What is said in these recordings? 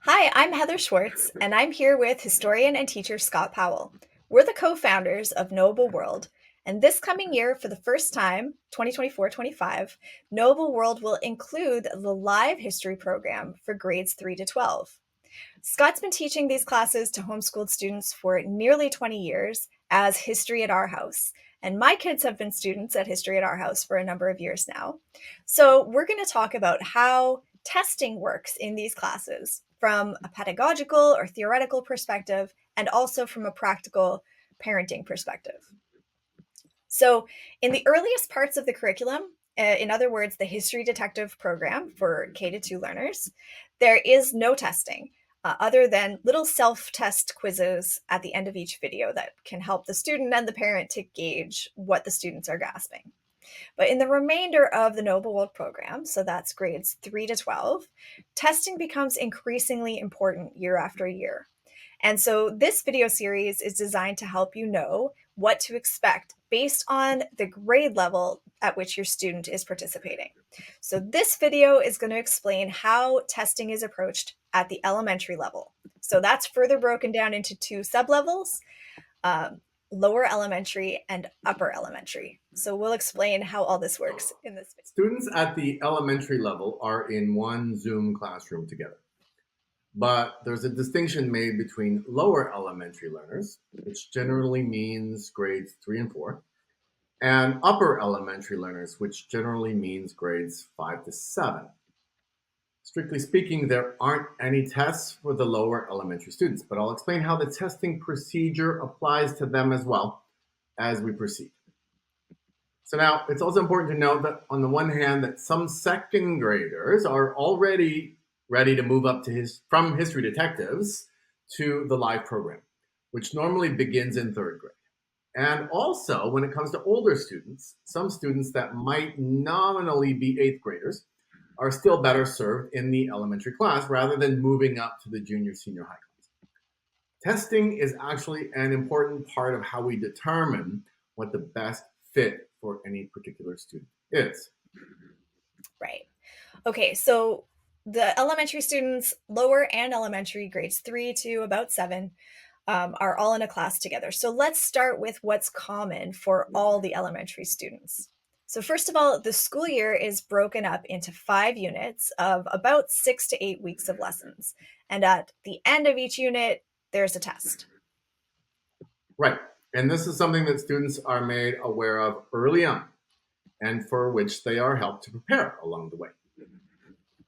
Hi, I'm Heather Schwartz, and I'm here with historian and teacher Scott Powell. We're the co founders of Knowable World, and this coming year, for the first time, 2024-25, Knowable World will include the live history program for grades 3 to 12. Scott's been teaching these classes to homeschooled students for nearly 20 years as History at Our House. And my kids have been students at History at Our House for a number of years now. So, we're going to talk about how testing works in these classes from a pedagogical or theoretical perspective, and also from a practical parenting perspective. So, in the earliest parts of the curriculum, in other words, the History Detective program for K to 2 learners, there is no testing other than little self test quizzes at the end of each video that can help the student and the parent to gauge what the students are grasping. But in the remainder of the Knowable World program, so that's grades 3 to 12, testing becomes increasingly important year after year. And so this video series is designed to help you know what to expect based on the grade level at which your student is participating. So this video is going to explain how testing is approached at the elementary level. So that's further broken down into two sublevels, um, lower elementary and upper elementary. So we'll explain how all this works in this video. Students at the elementary level are in one Zoom classroom together. But there's a distinction made between lower elementary learners, which generally means grades 3 and 4, and upper elementary learners, which generally means grades 5 to 7. Strictly speaking, there aren't any tests for the lower elementary students, but I'll explain how the testing procedure applies to them as well as we proceed. So now it's also important to note that on the one hand that some second graders are already ready to move up to from history detectives to the live program, which normally begins in third grade. And also when it comes to older students, some students that might nominally be eighth graders are still better served in the elementary class rather than moving up to the junior, senior high class. Testing is actually an important part of how we determine what the best fit for any particular student is. Right. Okay, so the elementary students, lower and elementary, grades 3 to about 7, are all in a class together. So let's start with what's common for all the elementary students. So first of all, the school year is broken up into 5 units of about 6 to 8 weeks of lessons. And at the end of each unit, there's a test. Right. And this is something that students are made aware of early on and for which they are helped to prepare along the way.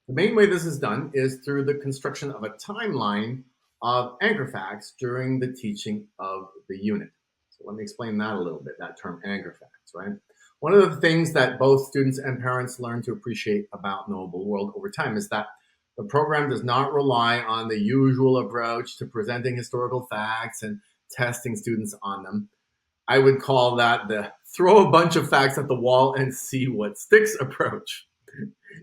The main way this is done is through the construction of a timeline of anchor facts during the teaching of the unit. So let me explain that a little bit, that term anchor facts, right? One of the things that both students and parents learn to appreciate about Knowable World over time is that the program does not rely on the usual approach to presenting historical facts and testing students on them. I would call that the throw a bunch of facts at the wall and see what sticks approach.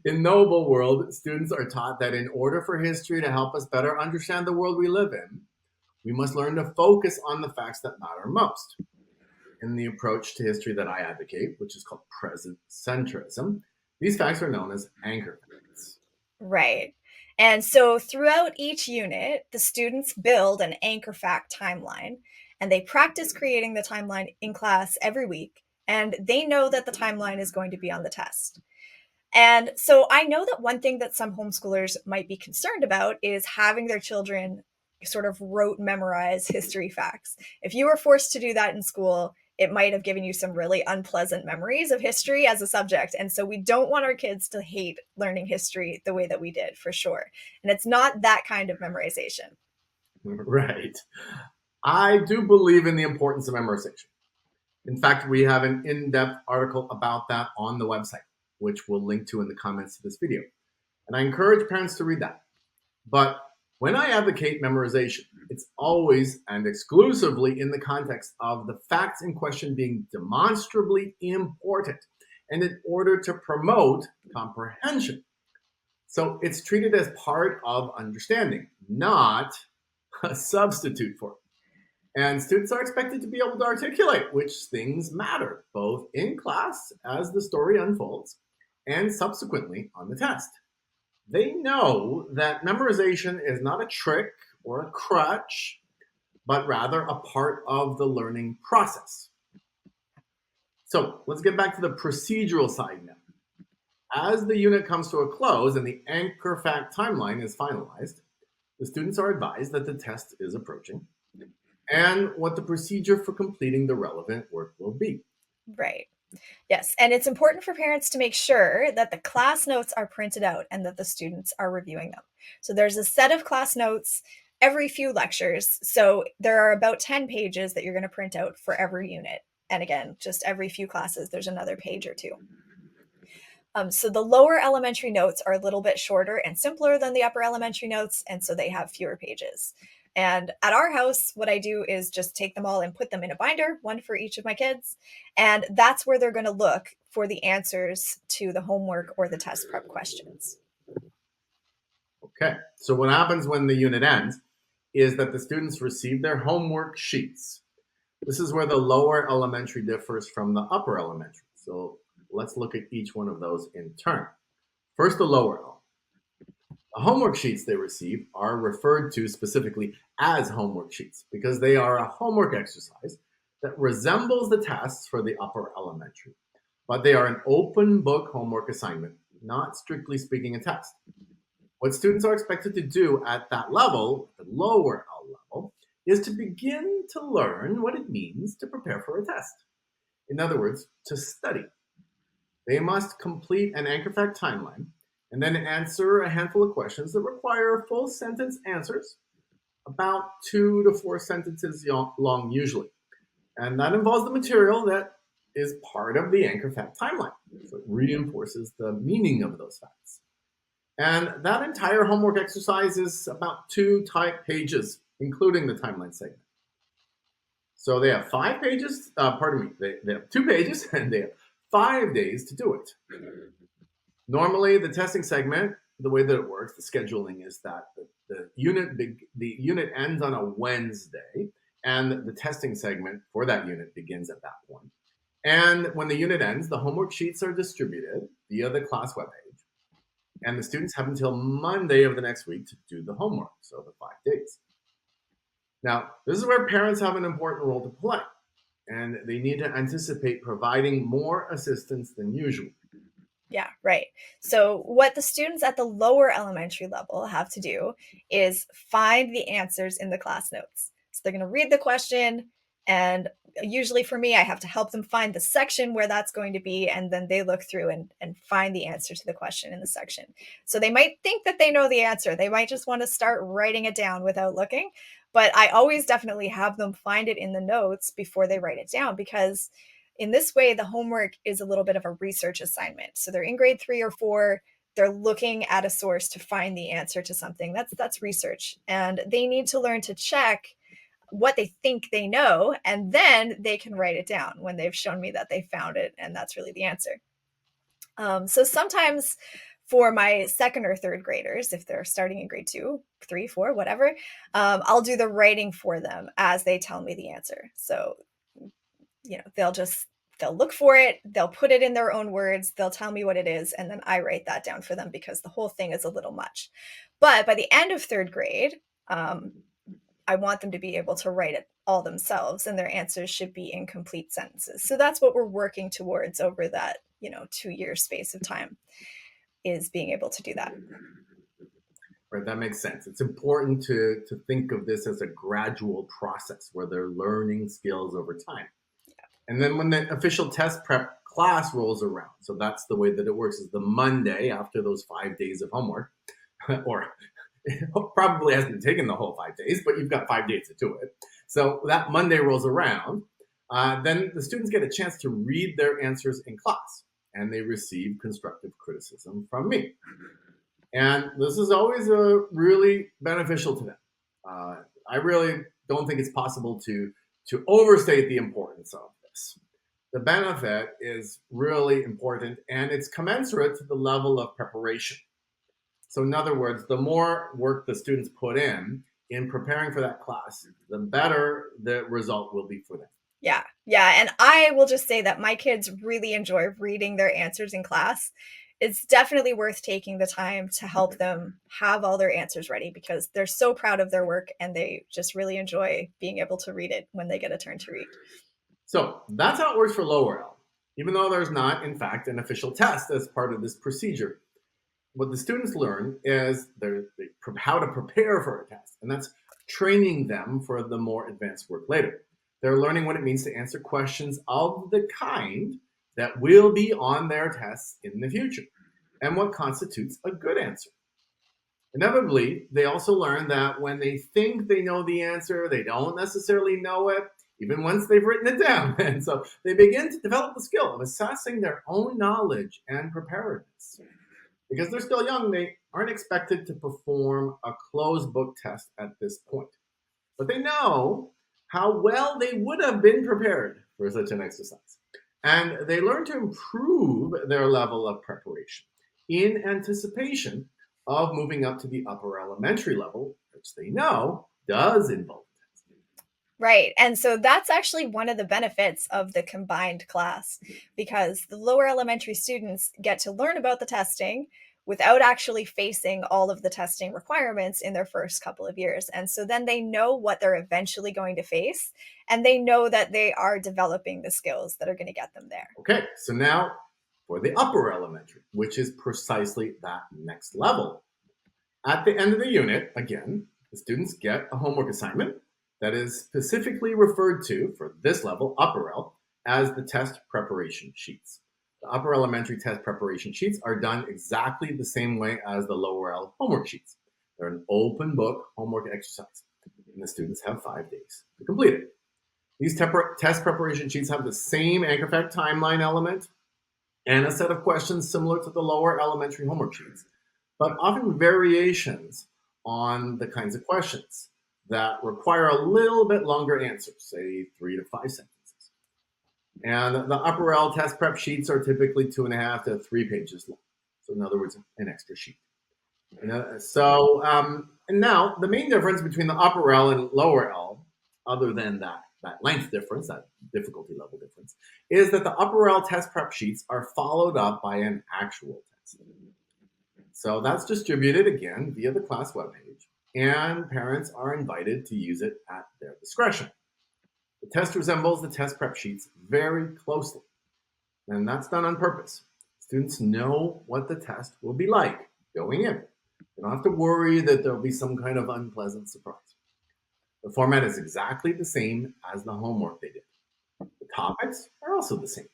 In Knowable World, students are taught that in order for history to help us better understand the world we live in, we must learn to focus on the facts that matter most. In the approach to history that I advocate, which is called present centrism, these facts are known as anchor facts. Right. And so throughout each unit, the students build an anchor fact timeline, and they practice creating the timeline in class every week, and they know that the timeline is going to be on the test. And so I know that one thing that some homeschoolers might be concerned about is having their children sort of rote memorize history facts. If you were forced to do that in school, it might have given you some really unpleasant memories of history as a subject. And so we don't want our kids to hate learning history the way that we did, for sure. And it's not that kind of memorization. Right. I do believe in the importance of memorization. In fact, we have an in-depth article about that on the website, which we'll link to in the comments to this video. And I encourage parents to read that. But when I advocate memorization, it's always and exclusively in the context of the facts in question being demonstrably important and in order to promote comprehension. So it's treated as part of understanding, not a substitute for it. And students are expected to be able to articulate which things matter, both in class as the story unfolds and subsequently on the test. They know that memorization is not a trick or a crutch, but rather a part of the learning process. So let's get back to the procedural side now. As the unit comes to a close and the anchor fact timeline is finalized, the students are advised that the test is approaching and what the procedure for completing the relevant work will be. Right. Yes. And it's important for parents to make sure that the class notes are printed out and that the students are reviewing them. So there's a set of class notes every few lectures. So there are about 10 pages that you're going to print out for every unit. And again, just every few classes, there's another page or two. So the lower elementary notes are a little bit shorter and simpler than the upper elementary notes, and so they have fewer pages. And at our house, what I do is just take them all and put them in a binder, one for each of my kids. And that's where they're going to look for the answers to the homework or the test prep questions. Okay, so what happens when the unit ends is that the students receive their homework sheets. This is where the lower elementary differs from the upper elementary. So let's look at each one of those in turn. First, the lower element. The homework sheets they receive are referred to specifically as homework sheets because they are a homework exercise that resembles the tasks for the upper elementary, but they are an open book homework assignment, not strictly speaking a test. What students are expected to do at that level, the lower L level, is to begin to learn what it means to prepare for a test. In other words, to study. They must complete an anchor fact timeline and then answer a handful of questions that require full sentence answers, about 2 to 4 sentences long usually. And that involves the material that is part of the anchor fact timeline. So it reinforces the meaning of those facts. And that entire homework exercise is about 2 type pages, including the timeline segment. So they have 5 pages, they have 2 pages and they have 5 days to do it. Normally, the testing segment, the way that it works, the scheduling is that the unit ends on a Wednesday, and the testing segment for that unit begins at that point. And when the unit ends, the homework sheets are distributed via the class webpage, and the students have until Monday of the next week to do the homework, so the 5 days. Now, this is where parents have an important role to play, and they need to anticipate providing more assistance than usual. Yeah, right. So, what the students at the lower elementary level have to do is find the answers in the class notes. So, they're going to read the question, and usually for me, I have to help them find the section where that's going to be, and then they look through and find the answer to the question in the section. So, they might think that they know the answer. They might just want to start writing it down without looking. But I always definitely have them find it in the notes before they write it down because in this way, the homework is a little bit of a research assignment. So they're in grade 3 or 4. They're looking at a source to find the answer to something. That's research. And they need to learn to check what they think they know, and then they can write it down when they've shown me that they found it, and that's really the answer. So sometimes for my second or third graders, if they're starting in grade 2, 3, 4, whatever, I'll do the writing for them as they tell me the answer. So they'll look for it, they'll put it in their own words, they'll tell me what it is, and then I write that down for them because the whole thing is a little much. But by the end of third grade, I want them to be able to write it all themselves, and their answers should be in complete sentences. So that's what we're working towards over that 2-year space of time, is being able to do that. Right, that makes sense. It's important to think of this as a gradual process where they're learning skills over time. And then when the official test prep class rolls around, so that's the way that it works, is the Monday after those 5 days of homework, or it probably hasn't taken the whole 5 days, but you've got 5 days to do it. So that Monday rolls around, then the students get a chance to read their answers in class, and they receive constructive criticism from me. And this is always really beneficial to them. I really don't think it's possible to overstate the importance of this. The benefit is really important, and it's commensurate to the level of preparation. So in other words, the more work the students put in preparing for that class, the better the result will be for them. Yeah. And I will just say that my kids really enjoy reading their answers in class. it's definitely worth taking the time to help them have all their answers ready because they're so proud of their work and they just really enjoy being able to read it when they get a turn to read. So that's how it works for lower L, even though there's not, in fact, an official test as part of this procedure. What the students learn is how to prepare for a test, and that's training them for the more advanced work later. They're learning what it means to answer questions of the kind that will be on their tests in the future, and what constitutes a good answer. Inevitably, they also learn that when they think they know the answer, they don't necessarily know it, even once they've written it down. And so they begin to develop the skill of assessing their own knowledge and preparedness. Because they're still young, they aren't expected to perform a closed book test at this point. But they know how well they would have been prepared for such an exercise. And they learn to improve their level of preparation in anticipation of moving up to the upper elementary level, which they know does involve testing. Right. And so that's actually one of the benefits of the combined class because the lower elementary students get to learn about the testing without actually facing all of the testing requirements in their first couple of years. And so then they know what they're eventually going to face and they know that they are developing the skills that are going to get them there. Okay, so now for the upper elementary, which is precisely that next level. At the end of the unit, again, the students get a homework assignment that is specifically referred to for this level, upper L, as the test preparation sheets. The upper elementary test preparation sheets are done exactly the same way as the lower L homework sheets. They're an open book homework exercise, and the students have 5 days to complete it. These test preparation sheets have the same anchor fact timeline element and a set of questions similar to the lower elementary homework sheets, but often variations on the kinds of questions that require a little bit longer answers, say 3 to 5 sentences. And the upper L test prep sheets are typically 2.5 to 3 pages long. So in other words, an extra sheet. And now the main difference between the upper L and lower L, other than that length difference, that difficulty level difference, is that the upper L test prep sheets are followed up by an actual test. So that's distributed again via the class webpage, and parents are invited to use it at their discretion. The test resembles the test prep sheets very closely, and that's done on purpose. Students know what the test will be like going in. They don't have to worry that there'll be some kind of unpleasant surprise. The format is exactly the same as the homework they did. The topics are also the same.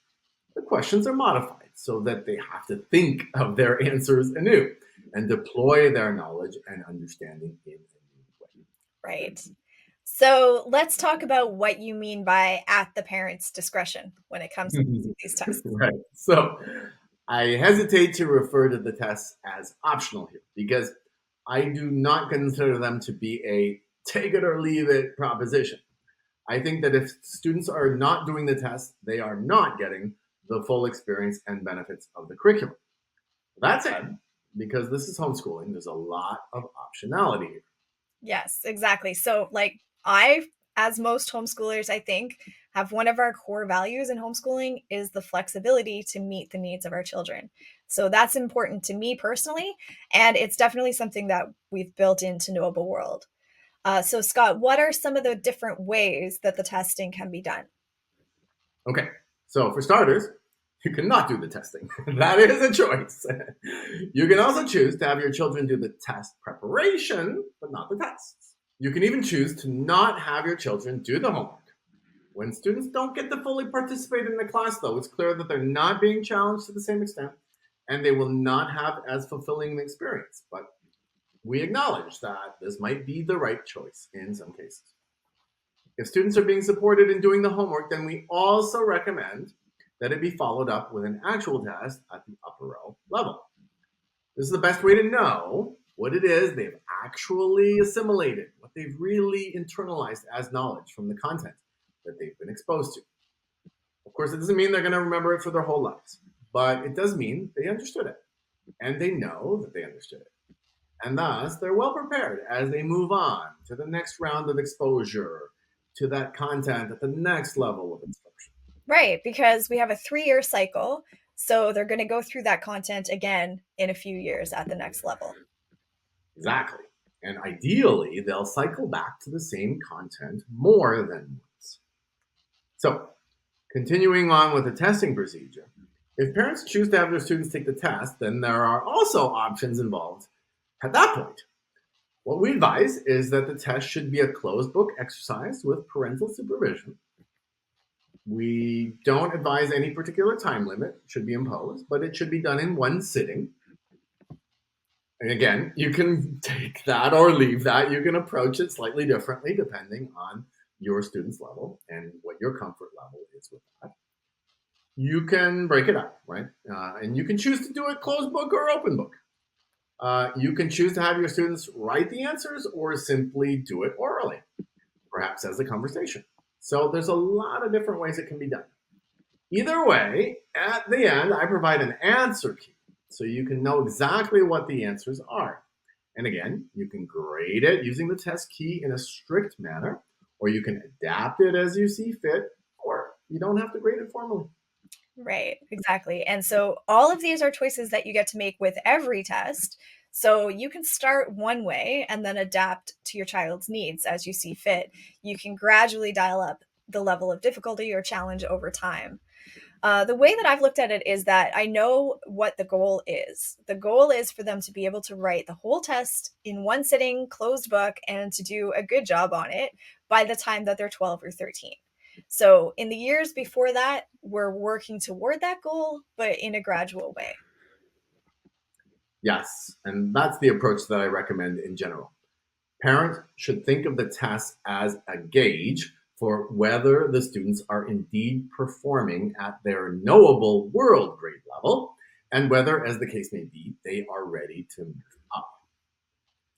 The questions are modified so that they have to think of their answers anew and deploy their knowledge and understanding in a new way. Right. So let's talk about what you mean by at the parent's discretion when it comes to these tests. Right. So I hesitate to refer to the tests as optional here because I do not consider them to be a take it or leave it proposition. I think that if students are not doing the test, they are not getting the full experience and benefits of the curriculum. That said, because this is homeschooling, there's a lot of optionality here. Yes, exactly. So, as most homeschoolers, I think, have one of our core values in homeschooling is the flexibility to meet the needs of our children. So, that's important to me personally. And it's definitely something that we've built into Knowable World. So, Scott, what are some of the different ways that the testing can be done? Okay, so for starters, you cannot do the testing. That is a choice. You can also choose to have your children do the test preparation, but not the tests. You can even choose to not have your children do the homework. When students don't get to fully participate in the class, though, it's clear that they're not being challenged to the same extent, and they will not have as fulfilling an experience. But we acknowledge that this might be the right choice in some cases. If students are being supported in doing the homework, then we also recommend that it be followed up with an actual test at the upper L level. This is the best way to know what it is they've actually assimilated, what they've really internalized as knowledge from the content that they've been exposed to. Of course, it doesn't mean they're going to remember it for their whole lives, but it does mean they understood it, and they know that they understood it. And thus, they're well prepared as they move on to the next round of exposure to that content at the next level of instruction. Right, because we have a 3-year cycle. So they're going to go through that content again in a few years at the next level. Exactly. And ideally, they'll cycle back to the same content more than once. So, continuing on with the testing procedure, if parents choose to have their students take the test, then there are also options involved at that point. What we advise is that the test should be a closed book exercise with parental supervision. We don't advise any particular time limit should be imposed, but it should be done in one sitting. And again, you can take that or leave that. You can approach it slightly differently depending on your student's level and what your comfort level is with that. You can break it up, right? And you can choose to do it closed book or open book. You can choose to have your students write the answers or simply do it orally, perhaps as a conversation. So there's a lot of different ways it can be done. Either way, at the end, I provide an answer key so you can know exactly what the answers are. And again, you can grade it using the test key in a strict manner, or you can adapt it as you see fit, or you don't have to grade it formally. Right, exactly. And so all of these are choices that you get to make with every test. So you can start one way and then adapt to your child's needs as you see fit. You can gradually dial up the level of difficulty or challenge over time. The way that I've looked at it is that I know what the goal is. The goal is for them to be able to write the whole test in one sitting, closed book, and to do a good job on it by the time that they're 12 or 13. So in the years before that, we're working toward that goal, but in a gradual way. Yes, and that's the approach that I recommend in general. Parents should think of the test as a gauge for whether the students are indeed performing at their knowable world grade level and whether, as the case may be, they are ready to move up.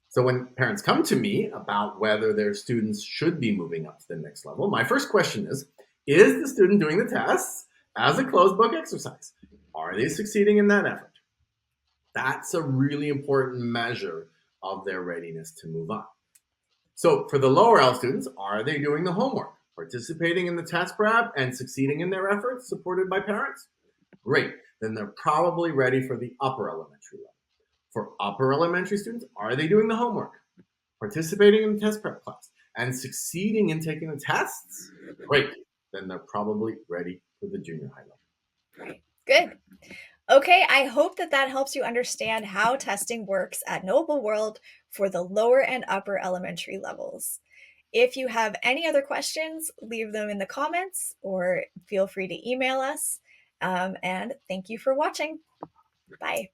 So when parents come to me about whether their students should be moving up to the next level, my first question is the student doing the tests as a closed book exercise? Are they succeeding in that effort? That's a really important measure of their readiness to move up. So for the lower L students, are they doing the homework, participating in the test prep, and succeeding in their efforts supported by parents? Great. Then they're probably ready for the upper elementary level. For upper elementary students, are they doing the homework, participating in the test prep class, and succeeding in taking the tests? Great. Then they're probably ready for the junior high level. Right. Good. Okay, I hope that that helps you understand how testing works at Knowable World for the lower and upper elementary levels. If you have any other questions, leave them in the comments or feel free to email us. And thank you for watching. Bye.